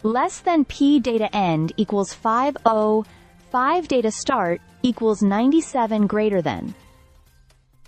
Less than P data end equals 50, 5 data start equals 97 greater than.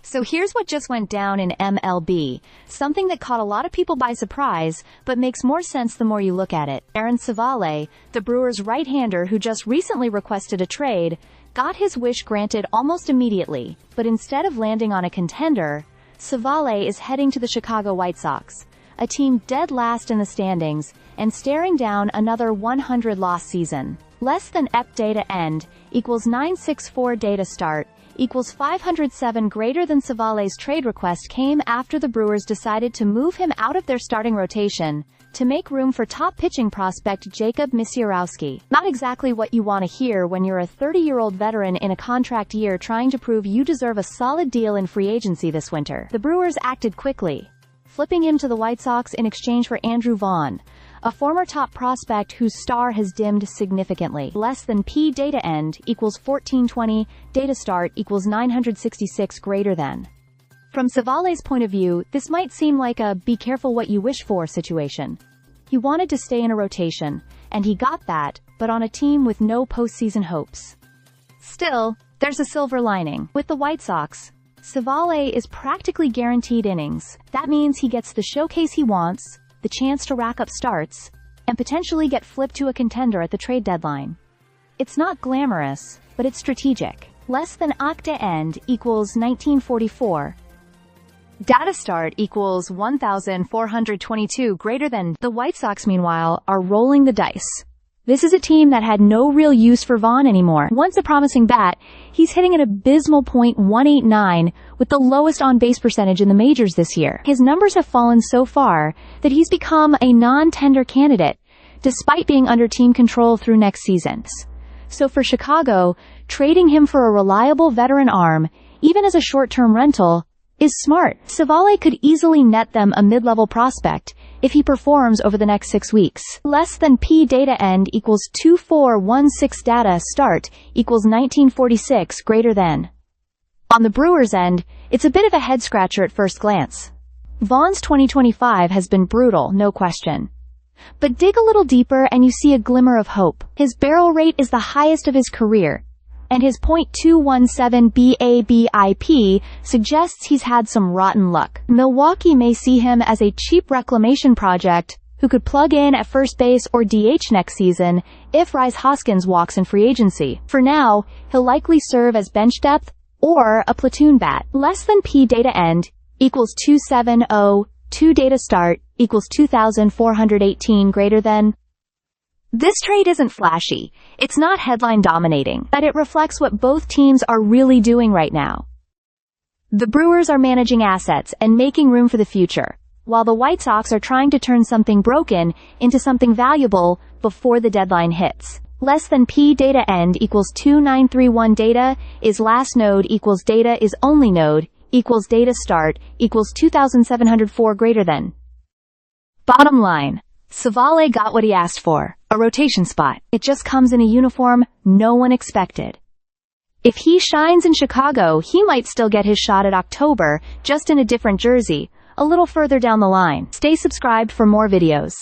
So here's what just went down in MLB, something that caught a lot of people by surprise, but makes more sense the more you look at it. Civale, the Brewers' right-hander who just recently requested a trade, got his wish granted almost immediately, but instead of landing on a contender, Civale is heading to the Chicago White Sox, a team dead last in the standings, and staring down another 100-loss season. Less than EP data end equals 964 data start equals 507 greater than. Civale's trade request came after the Brewers decided to move him out of their starting rotation to make room for top pitching prospect Jacob Misiorowski. Not exactly what you want to hear when you're a 30-year-old veteran in a contract year trying to prove you deserve a solid deal in free agency this winter. The Brewers acted quickly, flipping him to the White Sox in exchange for Andrew Vaughn, a former top prospect whose star has dimmed significantly. Less than P data end equals 1420, data start equals 966 greater than. From Civale's point of view, this might seem like a be careful what you wish for situation. He wanted to stay in a rotation, and he got that, but on a team with no postseason hopes. Still, there's a silver lining. With the White Sox, Civale is practically guaranteed innings. That means he gets the showcase he wants, the chance to rack up starts, and potentially get flipped to a contender at the trade deadline. It's not glamorous, but it's strategic. Less than octa end equals 1944. Data start equals 1422 greater than. The White Sox, meanwhile, are rolling the dice. This is a team that had no real use for Vaughn anymore. Once a promising bat, he's hitting an abysmal .189 with the lowest on-base percentage in the majors this year. His numbers have fallen so far that he's become a non-tender candidate, despite being under team control through next season. So for Chicago, trading him for a reliable veteran arm, even as a short-term rental, is smart. Civale could easily net them a mid-level prospect if he performs over the next 6 weeks. Less than P data end equals 2416 data start equals 1946 greater than. On the Brewers' end, it's a bit of a head-scratcher at first glance. Vaughn's 2025 has been brutal, no question. But dig a little deeper and you see a glimmer of hope. His barrel rate is the highest of his career, and his .217 BABIP suggests he's had some rotten luck. Milwaukee may see him as a cheap reclamation project who could plug in at first base or DH next season if Rhys Hoskins walks in free agency. For now, he'll likely serve as bench depth or a platoon bat. Less than P data end equals 270, 2 data start equals 2418 greater than. This trade isn't flashy, it's not headline dominating, but it reflects what both teams are really doing right now. The Brewers are managing assets and making room for the future, while the White Sox are trying to turn something broken into something valuable before the deadline hits. Less than P data end equals 2931 data is last node equals data is only node equals data start equals 2704 greater than. Bottom line, Civale got what he asked for, a rotation spot. It just comes in a uniform no one expected. If he shines in Chicago, he might still get his shot at October, just in a different jersey, a little further down the line. Stay subscribed for more videos.